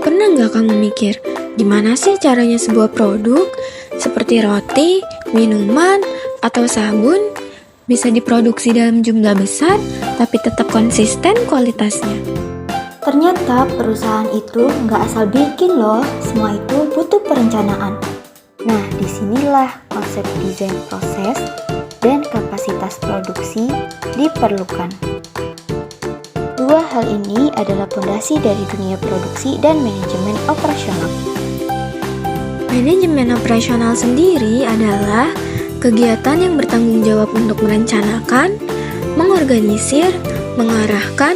Pernah nggak kamu mikir, gimana sih caranya sebuah produk seperti roti, minuman, atau sabun bisa diproduksi dalam jumlah besar tapi tetap konsisten kualitasnya? Ternyata perusahaan itu nggak asal bikin loh, semua itu butuh perencanaan. Nah, disinilah konsep desain proses dan kapasitas produksi diperlukan. Dua hal ini adalah fondasi dari dunia produksi dan manajemen operasional. Manajemen operasional sendiri adalah kegiatan yang bertanggung jawab untuk merencanakan, mengorganisir, mengarahkan,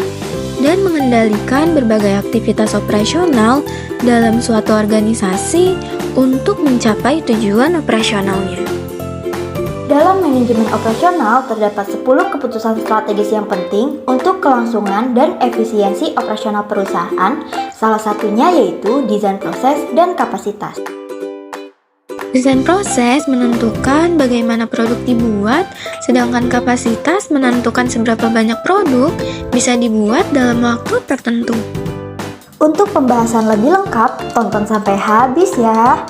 dan mengendalikan berbagai aktivitas operasional dalam suatu organisasi untuk mencapai tujuan operasionalnya. Dalam manajemen operasional terdapat 10 keputusan strategis yang penting untuk kelangsungan dan efisiensi operasional perusahaan, salah satunya yaitu desain proses dan kapasitas. Desain proses menentukan bagaimana produk dibuat, sedangkan kapasitas menentukan seberapa banyak produk bisa dibuat dalam waktu tertentu. Untuk pembahasan lebih lengkap, tonton sampai habis ya.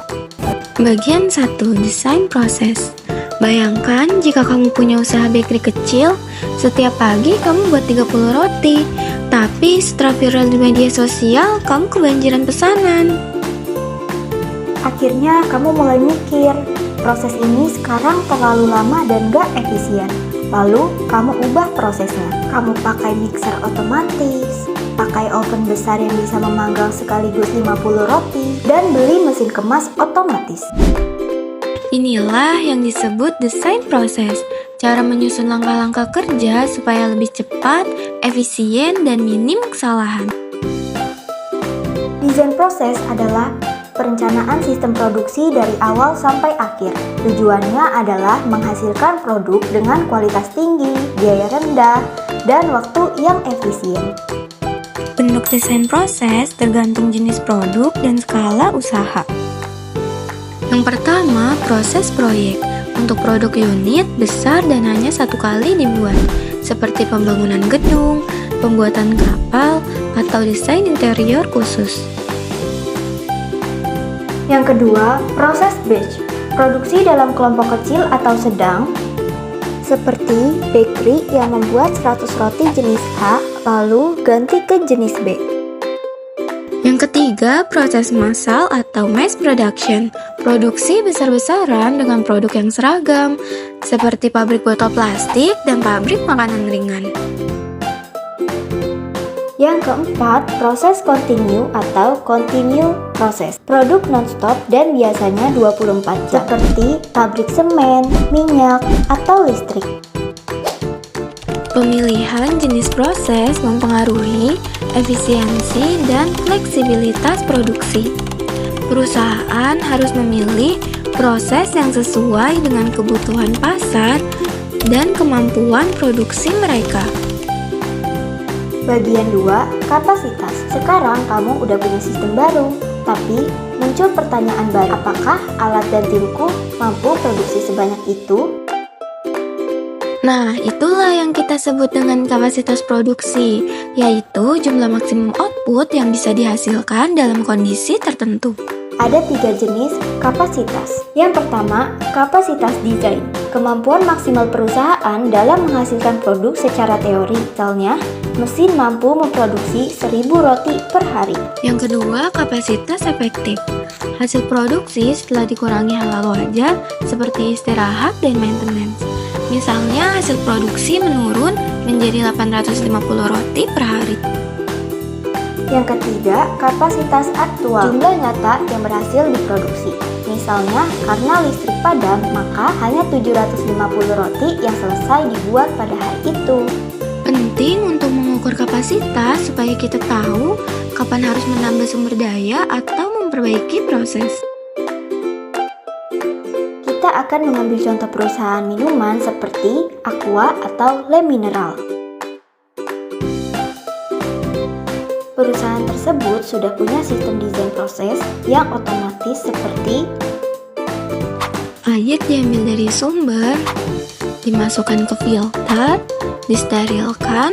Bagian 1, desain proses. Bayangkan jika kamu punya usaha bakery kecil, setiap pagi kamu buat 30 roti, tapi setelah viral di media sosial, kamu kebanjiran pesanan. Akhirnya kamu mulai mikir, proses ini sekarang terlalu lama dan gak efisien. Lalu kamu ubah prosesnya. Kamu pakai mixer otomatis, pakai oven besar yang bisa memanggang sekaligus 50 roti, dan beli mesin kemas otomatis. Inilah yang disebut desain proses, cara menyusun langkah-langkah kerja supaya lebih cepat, efisien, dan minim kesalahan. Desain proses adalah perencanaan sistem produksi dari awal sampai akhir. Tujuannya adalah menghasilkan produk dengan kualitas tinggi, biaya rendah, dan waktu yang efisien. Bentuk desain proses tergantung jenis produk dan skala usaha. Yang pertama, proses proyek. Untuk produk unit besar dan hanya satu kali dibuat, seperti pembangunan gedung, pembuatan kapal, atau desain interior khusus. Yang kedua, proses batch. Produksi dalam kelompok kecil atau sedang, seperti bakery yang membuat 100 roti jenis A, lalu ganti ke jenis B. Yang ketiga, proses massal atau mass production. Produksi besar-besaran dengan produk yang seragam, seperti pabrik botol plastik dan pabrik makanan ringan. Yang keempat, proses continue atau continue proses. Produk non-stop dan biasanya 24 jam, seperti pabrik semen, minyak, atau listrik. Pemilihan jenis proses mempengaruhi efisiensi dan fleksibilitas produksi. Perusahaan harus memilih proses yang sesuai dengan kebutuhan pasar dan kemampuan produksi mereka. Bagian 2, kapasitas. Sekarang kamu udah punya sistem baru, tapi muncul pertanyaan baru. Apakah alat dan timku mampu produksi sebanyak itu? Nah, itulah yang kita sebut dengan kapasitas produksi, yaitu jumlah maksimum output yang bisa dihasilkan dalam kondisi tertentu. Ada 3 jenis kapasitas. Yang pertama, kapasitas desain. Kemampuan maksimal perusahaan dalam menghasilkan produk secara teori. Misalnya, mesin mampu memproduksi 1000 roti per hari. Yang kedua, kapasitas efektif. Hasil produksi setelah dikurangi hal-hal wajar seperti istirahat dan maintenance. Misalnya, hasil produksi menurun menjadi 850 roti per hari. Yang ketiga, kapasitas aktual. Jumlah nyata yang berhasil diproduksi. Misalnya, karena listrik padam, maka hanya 750 roti yang selesai dibuat pada hari itu. Penting untuk mengukur kapasitas supaya kita tahu kapan harus menambah sumber daya atau memperbaiki proses. Kita akan mengambil contoh perusahaan minuman seperti Aqua atau Le Mineral. Perusahaan tersebut sudah punya sistem desain proses yang otomatis seperti air diambil dari sumber, dimasukkan ke filter, disterilkan,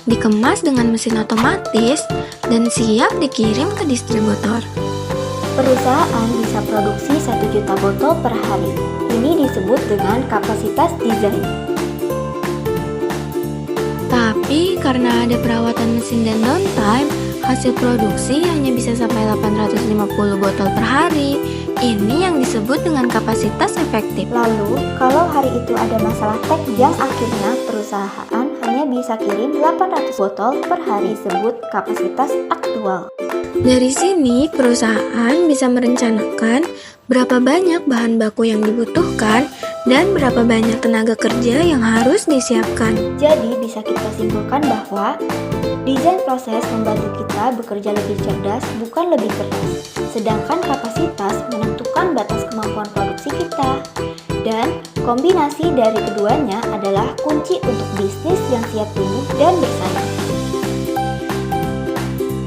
dikemas dengan mesin otomatis, dan siap dikirim ke distributor. Perusahaan bisa produksi 1 juta botol per hari. Ini disebut dengan kapasitas desain. Tapi karena ada perawatan mesin dan downtime, hasil produksi hanya bisa sampai 850 botol per hari. Ini yang disebut dengan kapasitas efektif. Lalu, kalau hari itu ada masalah teknis, akhirnya perusahaan hanya bisa kirim 800 botol per hari, disebut kapasitas aktual. Dari sini, perusahaan bisa merencanakan berapa banyak bahan baku yang dibutuhkan dan berapa banyak tenaga kerja yang harus disiapkan. Jadi, bisa kita simpulkan bahwa desain proses membantu kita bekerja lebih cerdas, bukan lebih keras. Sedangkan kapasitas menentukan batas kemampuan produksi kita. Dan kombinasi dari keduanya adalah kunci untuk bisnis yang siap tumbuh dan bersaing.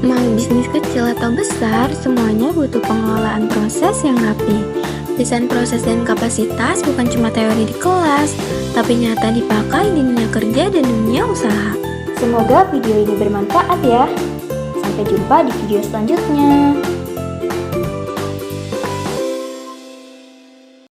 Mau bisnis kecil atau besar, semuanya butuh pengelolaan proses yang rapi. Desain proses dan kapasitas bukan cuma teori di kelas, tapi nyata dipakai di dunia kerja dan dunia usaha. Semoga video ini bermanfaat ya. Sampai jumpa di video selanjutnya.